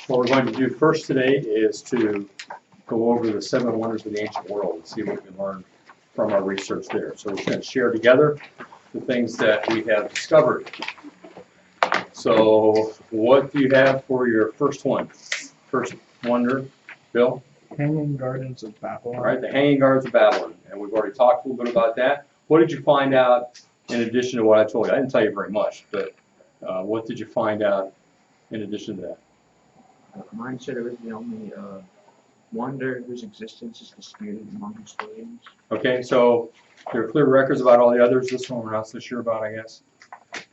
What we're going to do first today is to go over the 7 wonders of the ancient world and see what we can learn from our research there. So we're going to share together the things that we have discovered. So what do you have for your first one? First wonder, Bill? Hanging Gardens of Babylon. All right, the Hanging Gardens of Babylon. And we've already talked a little bit about that. What did you find out in addition to what I told you? I didn't tell you very much, but what did you find out in addition to that? Mine said it was the only wonder whose existence is disputed among historians. Okay, so there are clear records about all the others. This one we're not so sure about, I guess.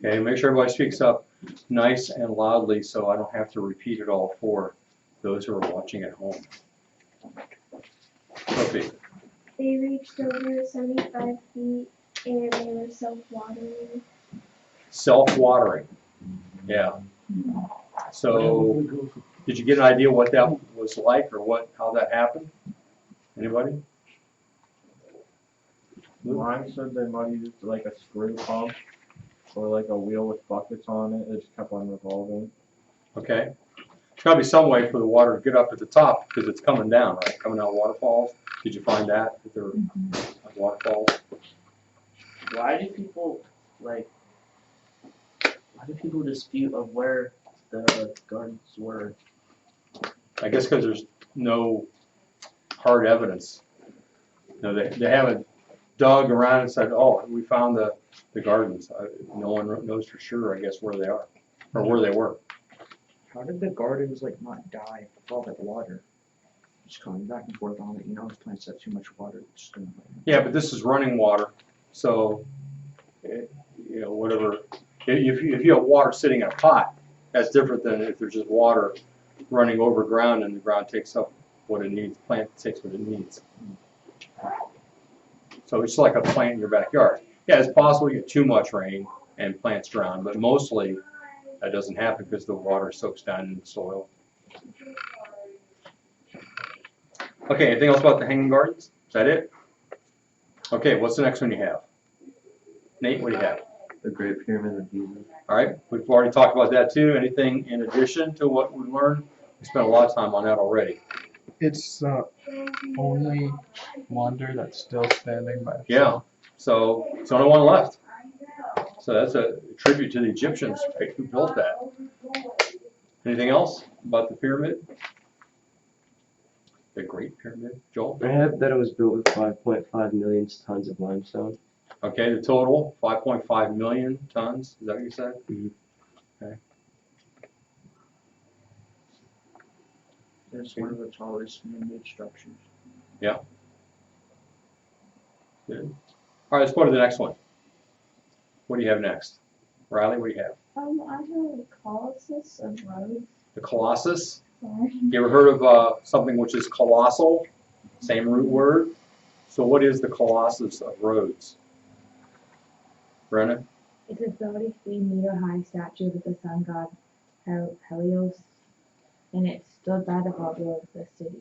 Okay, make sure everybody speaks up nice and loudly so I don't have to repeat it all for those who are watching at home. Sophie. They reached over 75 feet and they were self-watering. Self-watering. Yeah. So, did you get an idea what that was like or how that happened? Anybody? Mine said they might have used like a screw pump or like a wheel with buckets on it. It just kept on revolving. Okay. There's got to be some way for the water to get up at the top because it's coming down, right? Coming out of waterfalls. Did you find that there were waterfalls? Why do people dispute of where the gardens were? I guess because there's no hard evidence. You know, they haven't dug around and said, "Oh, we found the gardens." No one knows for sure, I guess, where they are or where they were. How did the gardens not die with all that water? Just coming back and forth on it, those plants have too much water. It's just gonna Yeah, but this is running water, so whatever. If you have water sitting in a pot, that's different than if there's just water running over ground and the ground takes up what it needs. The plant takes what it needs. So it's like a plant in your backyard. Yeah, it's possible you get too much rain and plants drown, but mostly that doesn't happen because the water soaks down in the soil. Okay, anything else about the Hanging Gardens? Is that it? Okay, what's the next one you have? Nate, what do you have? The Great Pyramid of Giza. All right, we've already talked about that too. Anything in addition to what we learned? We spent a lot of time on that already. It's the only wonder that's still standing by itself. Yeah, so it's the only one left. So that's a tribute to the Egyptians who built that. Anything else about the pyramid? The Great Pyramid, Joel? I have that it was built with 5.5 million tons of limestone. Okay, the total, 5.5 million tons. Is that what you said? Mm-hmm. Okay. It's one of the tallest man-made structures. Yeah. Good. All right, let's go to the next one. What do you have next? Riley, what do you have? I have the Colossus of Rhodes. The Colossus? Sorry. You ever heard of something which is colossal? Same root word. So what is the Colossus of Rhodes? Brennan? It's a 33-meter high statue of the sun god Helios, and it stood by the harbor of the city.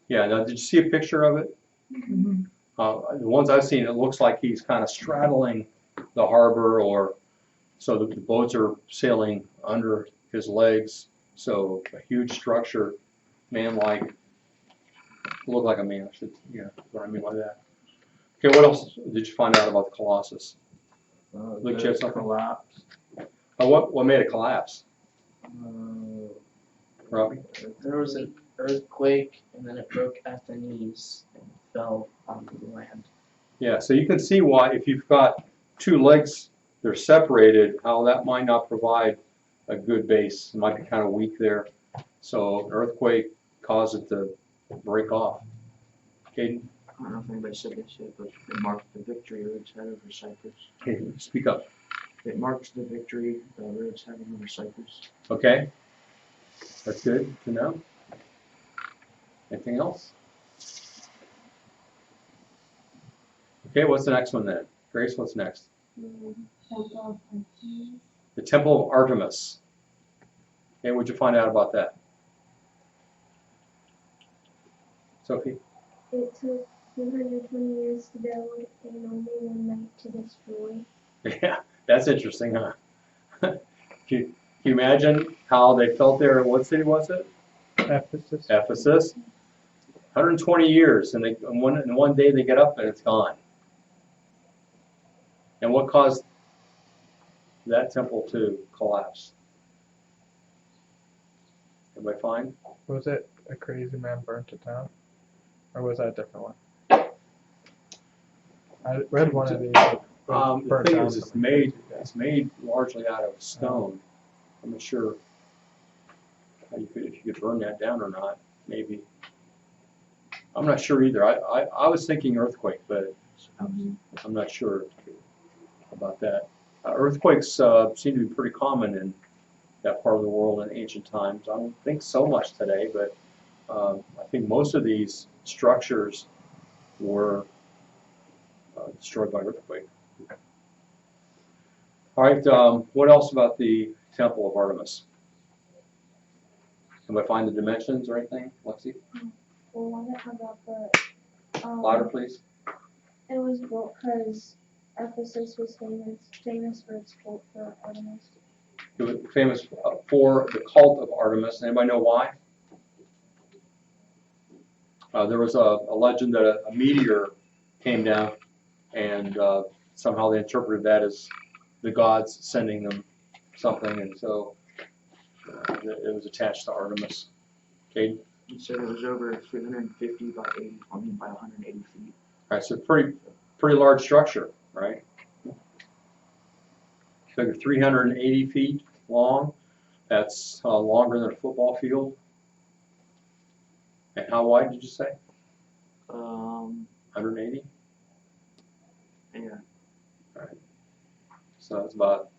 Yeah, now did you see a picture of it? Mm-hmm. The ones I've seen, it looks like he's kind of straddling the harbor, or so the boats are sailing under his legs. So a huge structure, man-like, look like a man. What I mean by that. Okay, what else did you find out about the Colossus? Luke, you have something? Collapsed. What made it collapse? Robbie? There was an earthquake, and then it broke at the knees and fell onto the land. Yeah, so you can see why if you've got two legs, they're separated, how that might not provide a good base. It might be kind of weak there. So an earthquake caused it to break off. Caden? I don't know if anybody said this yet, but it marked the victory of its head over Cyprus. Caden, speak up. It marks the victory of its head over Cyprus. Okay, that's good to know. Anything else? Okay, what's the next one then? Grace, what's next? Temple of Artemis. The Temple of Artemis. Okay, what'd you find out about that? Sophie? It took 220 years to build and only one night to destroy. Yeah, that's interesting, huh? Can you imagine how they felt there? What city was it? Ephesus. Ephesus. 120 years, and in one day they get up and it's gone. And what caused that temple to collapse? Anybody find? Was it a crazy man burnt it down? Or was that a different one? I read one of these. that was The burnt thing down is, it's from- made largely out of stone. I'm not sure how if you could burn that down or not. Maybe. I'm not sure either. I was thinking earthquake, but I'm not sure about that. Earthquakes seem to be pretty common in that part of the world in ancient times. I don't think so much today, but I think most of these structures were destroyed by earthquake. All right, what else about the Temple of Artemis? Can I find the dimensions or anything, Lexi? Well, one that have about the Louder, please. it was built because Ephesus was famous for its cult for Artemis. It was famous for the cult of Artemis. Anybody know why? There was a legend that a meteor came down, and somehow they interpreted that as the gods sending them something, and so it was attached to Artemis. Okay. You said it was over 350 by 80, by 180 feet. All right, so pretty large structure, right? Figure 380 feet long. That's longer than a football field. And how wide did you say? 180? Yeah. All right. So that's about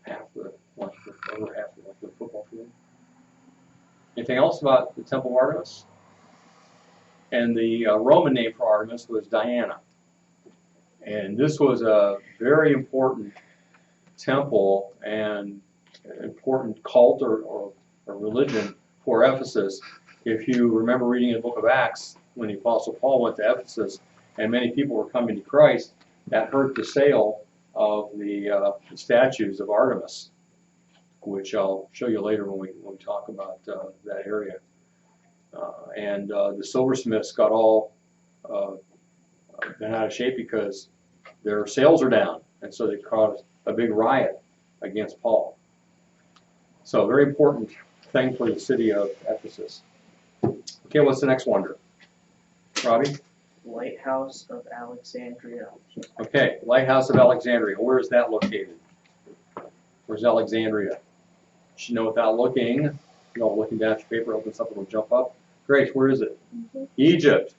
half the length, over half the length of the football field. Anything else about the Temple of Artemis? And the Roman name for Artemis was Diana. And this was a very important temple and important cult or religion for Ephesus. If you remember reading the book of Acts, when the Apostle Paul went to Ephesus and many people were coming to Christ, that hurt the sale of the statues of Artemis, which I'll show you later when we talk about that area. And the silversmiths got all bent out of shape because their sales are down, and so they caused a big riot against Paul. So a very important thing for the city of Ephesus. Okay, what's the next wonder? Robbie? Lighthouse of Alexandria. Okay, Lighthouse of Alexandria. Where is that located? Where's Alexandria? You should know without looking. You know, looking down at your paper, open something will jump up. Great, where is it? Mm-hmm. Egypt.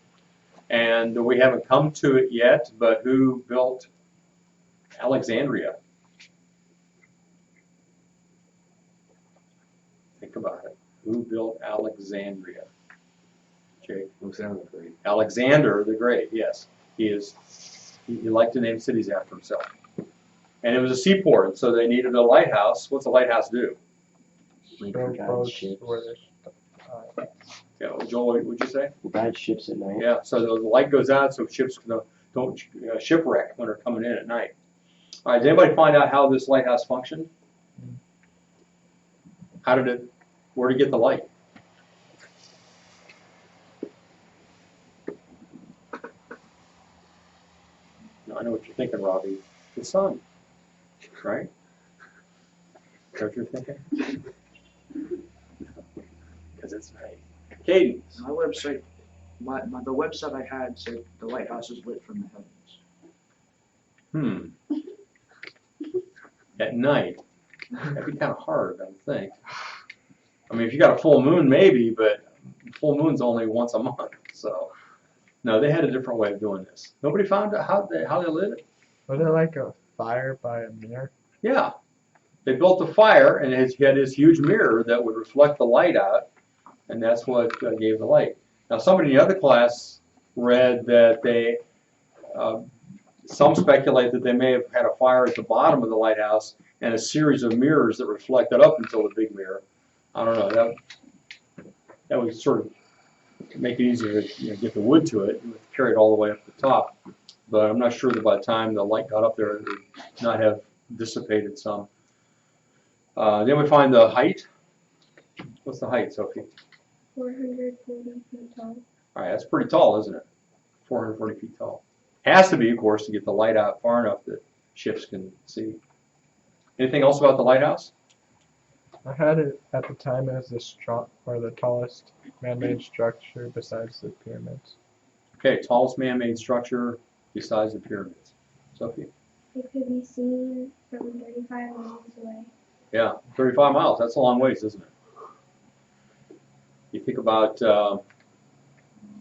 And we haven't come to it yet, but who built Alexandria? Think about it. Who built Alexandria? Jake? Alexander the Great. Alexander the Great, yes. He liked to name cities after himself. And it was a seaport, so they needed a lighthouse. What's a lighthouse do? Like Show guide boats ships. where there's, Yeah, Joel, what would you say? Guide ships at night. Yeah, so the light goes out so ships don't shipwreck when they're coming in at night. All right, did anybody find out how this lighthouse functioned? Where did it get the light? No, I know what you're thinking, Robbie. The sun, right? Is that what you're thinking? Because it's night. Caden. My website, the website I had said the lighthouse is lit from the heavens. At night. That'd be kind of hard, I would think. I mean, if you got a full moon, maybe, but full moon's only once a month, so. No, they had a different way of doing this. Nobody found out how they lit it? was it like a fire by a mirror? Yeah. They built a fire, and it had this huge mirror that would reflect the light out, and that's what gave the light. Now, somebody in the other class read that they, some speculate that they may have had a fire at the bottom of the lighthouse and a series of mirrors that reflected up until the big mirror. I don't know. That would sort of make it easier to get the wood to it and carry it all the way up the top. But I'm not sure that by the time the light got up there, it would not have dissipated some. Then we find the height. What's the height, Sophie? 440 feet tall. All right, that's pretty tall, isn't it? 440 feet tall. Has to be, of course, to get the light out far enough that ships can see. Anything else about the lighthouse? I had it at the time as the tallest man-made structure besides the pyramids. Okay, tallest man-made structure besides the pyramids. Sophie? It could be seen from 35 miles away. Yeah, 35 miles. That's a long ways, isn't it? You think about how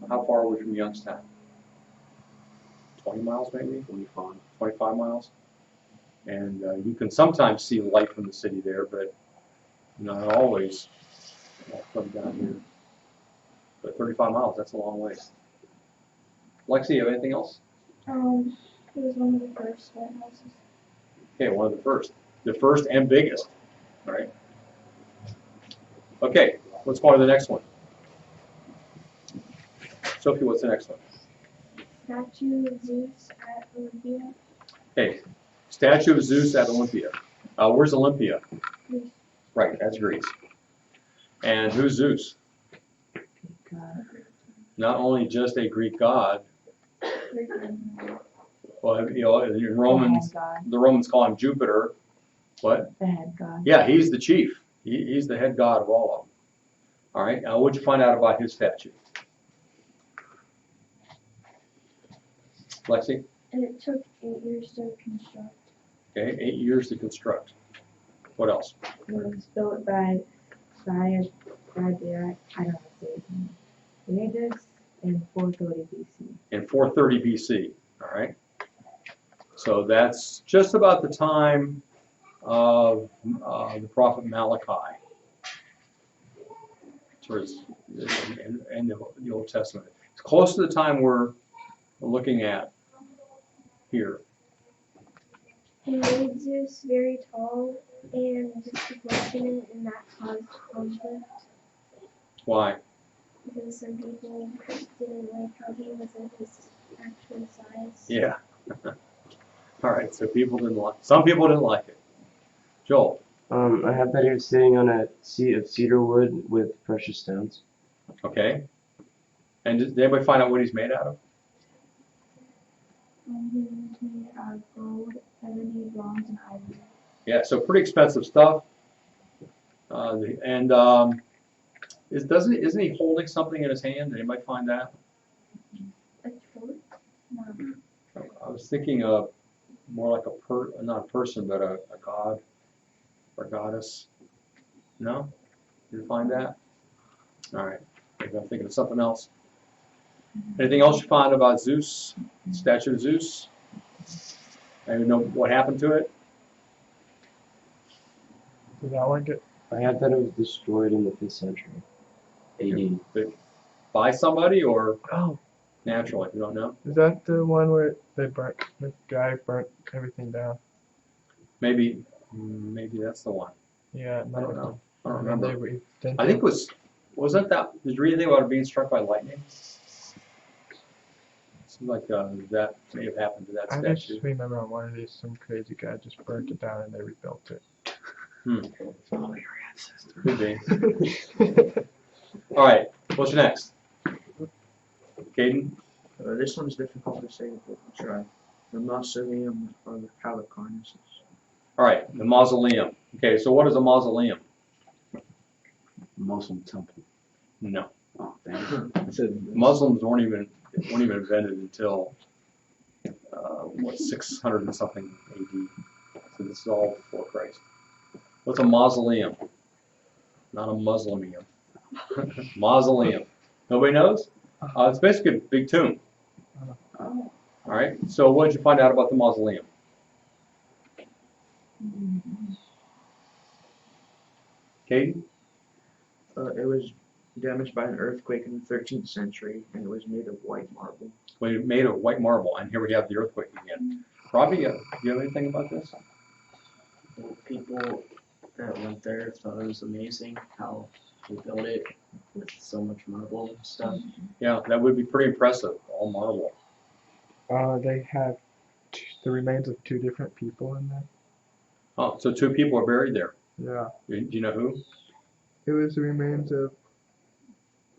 far are we from Youngstown? 20 miles maybe? 25 miles. And you can sometimes see light from the city there, but not always. From down here. But 35 miles, that's a long ways. Lexi, you have anything else? It was one of the first lighthouses. Okay, one of the first. The first and biggest. All right. Okay, let's go on to the next one. Sophie, what's the next one? Statue of Zeus at Olympia. Okay, statue of Zeus at Olympia. Where's Olympia? Greece. Right, that's Greece. And who's Zeus? God. Not only just a Greek god. Greek god. Well, you know, in Romans, The head god. the Romans call him Jupiter. What? The head god. Yeah, he's the chief. He's the head god of all of them. All right. Now, what'd you find out about his statue? Lexi? And it took 8 years to construct. Okay, 8 years to construct. What else? It was built by the, I don't know how to say his name. Leonidas in 430 BC. In 430 BC. All right. So that's just about the time of the prophet Malachi. Towards in the Old Testament. It's close to the time we're looking at here. He made Zeus very tall and disproportionate, and that caused conflict Why? because some people didn't like how he wasn't his actual size. Yeah. All right. So some people didn't like it. Joel. I have that he was sitting on a seat of cedar wood with precious stones. Okay. And did anybody find out what he's made out of? He was made out of gold, ebony, bronze, and ivory. Yeah. So pretty expensive stuff. Isn't he holding something in his hand? Did anybody find that? A torch? No. I was thinking of more like not a person, but a god or goddess. No? Did you find that? All right. Maybe I'm thinking of something else. Anything else you found about Zeus? Statue of Zeus? I don't know what happened to it. Did that one get? I have that it was destroyed in the 5th century AD. By somebody or Oh, naturally? You don't know? is that the one where the guy burnt everything down? Maybe that's the one. Yeah, I don't know. I don't And remember. they I think wasn't that, did you read anything about it being struck by lightning? Seems like that may have happened to that I statue. just remember on one of these, some crazy guy just burnt it down and they rebuilt it. Follow your ancestors. Could be. All right, what's next? Caden? This one's difficult to say, but we'll try. The mausoleum of the Halicarnassus. All right, the mausoleum. Okay, so what is a mausoleum? Muslim temple. No. Oh, damn. Muslims weren't even invented until, 600 and something AD. So this is all before Christ. What's a mausoleum? Not a Muslimeum. Mausoleum. Nobody knows? It's basically a big tomb. All right, so what did you find out about the mausoleum? Caden? It was damaged by an earthquake in the 13th century, and it was made of white marble. We made of white marble, and here we have the earthquake again. Robbie, do you have anything about this? Well, people that went there thought it was amazing how they built it with so much marble and stuff. Yeah, that would be pretty impressive, all marble. They have the remains of 2 different people in there. Oh, so 2 people are buried there. Yeah. Do you know who? It was the remains of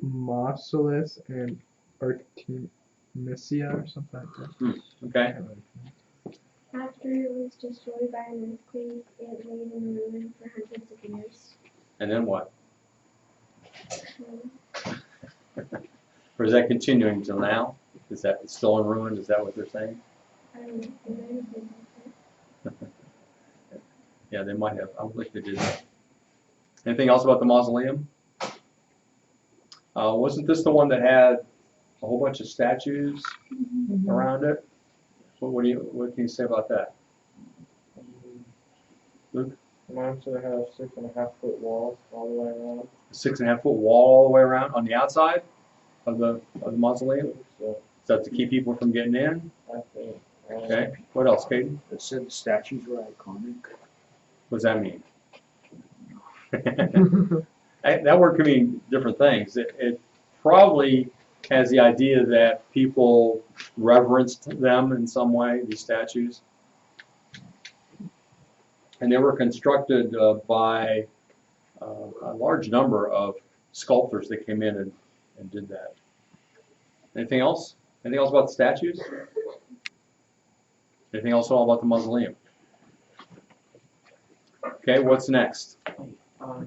Mausolus and Artemisia or something like that. Okay. After it was destroyed by an earthquake, it lay in ruin for hundreds of years. And then what? Um, Or is that continuing till now? Is that still in ruin? Is that what they're saying? it might have been different. Yeah, they might have. I would like they did that. Anything else about the mausoleum? Wasn't this the one that had a whole bunch of statues around it? What can you say about that? Luke? Mine said it had a 6.5-foot wall all the way around. 6.5-foot wall all the way around on the outside of the mausoleum? So Is that to keep people from getting in? I think. Okay. What else, Caden? It said the statues were iconic. What does that mean? That word can mean different things. It probably has the idea that people reverenced them in some way, these statues. And they were constructed by a large number of sculptors that came in and did that. Anything else? Anything else about the statues? Anything else at all about the mausoleum? Okay, what's next? I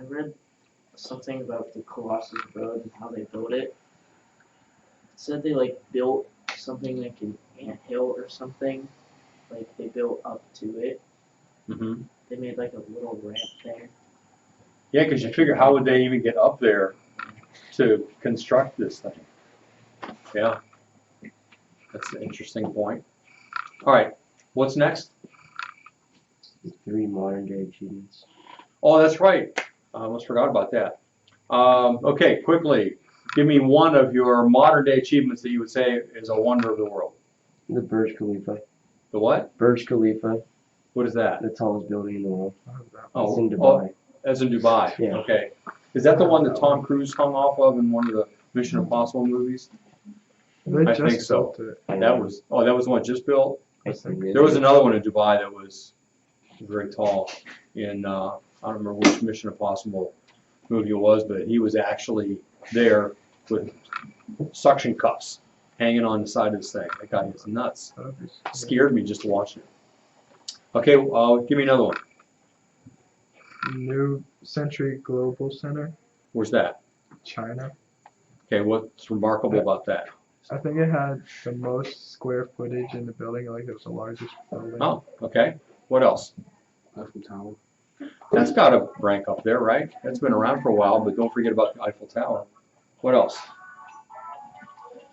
read something about the Colossus Road and how they built it. It said they like built something like an anthill or something. Like they built up to it. Mm-hmm. They made like a little ramp there. Yeah, because you figure how would they even get up there to construct this thing? Yeah, that's an interesting point. All right, what's next? 3 modern day achievements. Oh, that's right. I almost forgot about that. Okay, quickly, give me one of your modern day achievements that you would say is a wonder of the world. The Burj Khalifa. The what? Burj Khalifa, What is that? the tallest building in the world. Oh, It's in Dubai. As in Dubai. Yeah. Okay. Is that the one that Tom Cruise hung off of in one of the Mission Impossible movies? They I just think so. built it. That was the one just built. I think There was another one in Dubai that was very tall. In I don't remember which Mission Impossible movie it was, but he was actually there with suction cups hanging on the side of this thing. That guy is nuts. That'd be sweet. Scared me just watching it. Okay, give me another one. New Century Global Center, Where's that? China. Okay, what's remarkable about that? I think it had the most square footage in the building, like it was the largest building. Oh, okay. What else? Eiffel Tower. That's got to rank up there, right? That's been around for a while, but don't forget about the Eiffel Tower. What else?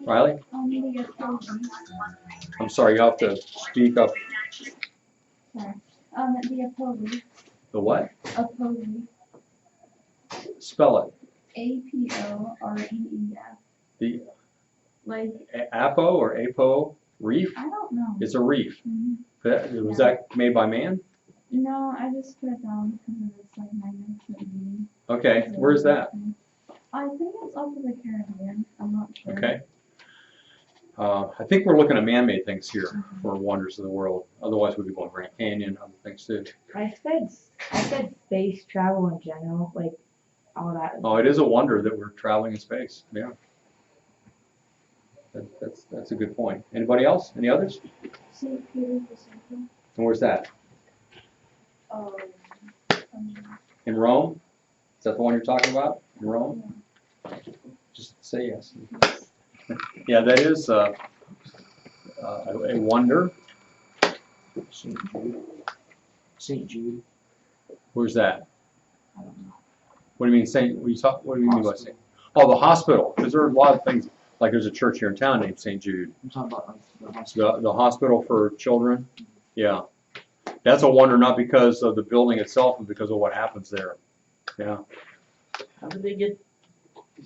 Riley? The Apollo. I'm sorry, you have to speak up. Sorry. The Apollo. The what? Apollo. Spell it. APOREEF. The Like, Apo or Apo reef? I don't know. It's a reef. Mhm. Was that made by man? No, I just put it down because of its like magnetism. Okay, where's that? I think it's off of the Caribbean. I'm not sure. Okay. I think we're looking at man-made things here for wonders of the world. Otherwise, we'd be going Grand Canyon, other things too. I said space travel in general, like all that. Oh, it is a wonder that we're traveling in space. Yeah. That's a good point. Anybody else? Any others? St. Peter Basilica. And where's that? Um, In Rome? Is that the one you're talking about? In Rome? Just say yes. Yeah, that is a wonder. St. Jude. St. Jude. Where's that? I don't know. What do you mean Saint? What do you mean by Saint? Oh, the hospital. Because there are a lot of things. Like there's a church here in town named St. Jude. I'm talking about the hospital. The hospital for children. Yeah, that's a wonder not because of the building itself, but because of what happens there. Yeah. How did they get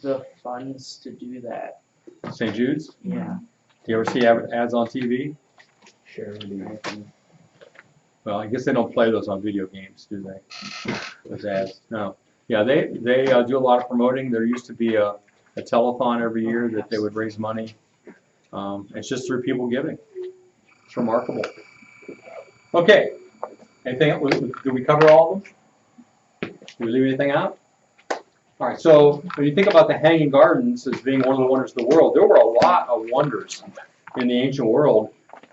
the funds to do that? St. Jude's. Yeah. Do you ever see ads on TV? Charity. Well, I guess they don't play those on video games, do they? Those ads. No. Yeah, they do a lot of promoting. There used to be a telethon every year that they would raise money. It's just through people giving. It's remarkable. Okay, Anything, did we cover all of them? Did we leave anything out? All right, so when you think about the Hanging Gardens as being one of the wonders of the world, there were a lot of wonders in the ancient world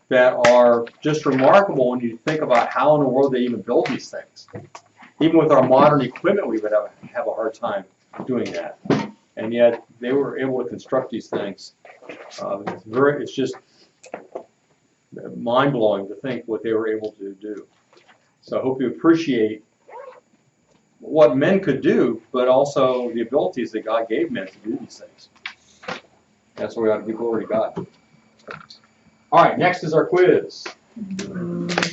that are just remarkable when you think about how in the world they even build these things. Even with our modern equipment, we would have a hard time doing that. And yet they were able to construct these things. It's just mind-blowing to think what they were able to do. So I hope you appreciate what men could do, but also the abilities that God gave men to do these things. That's where we ought to give glory to God. All right, next is our quiz.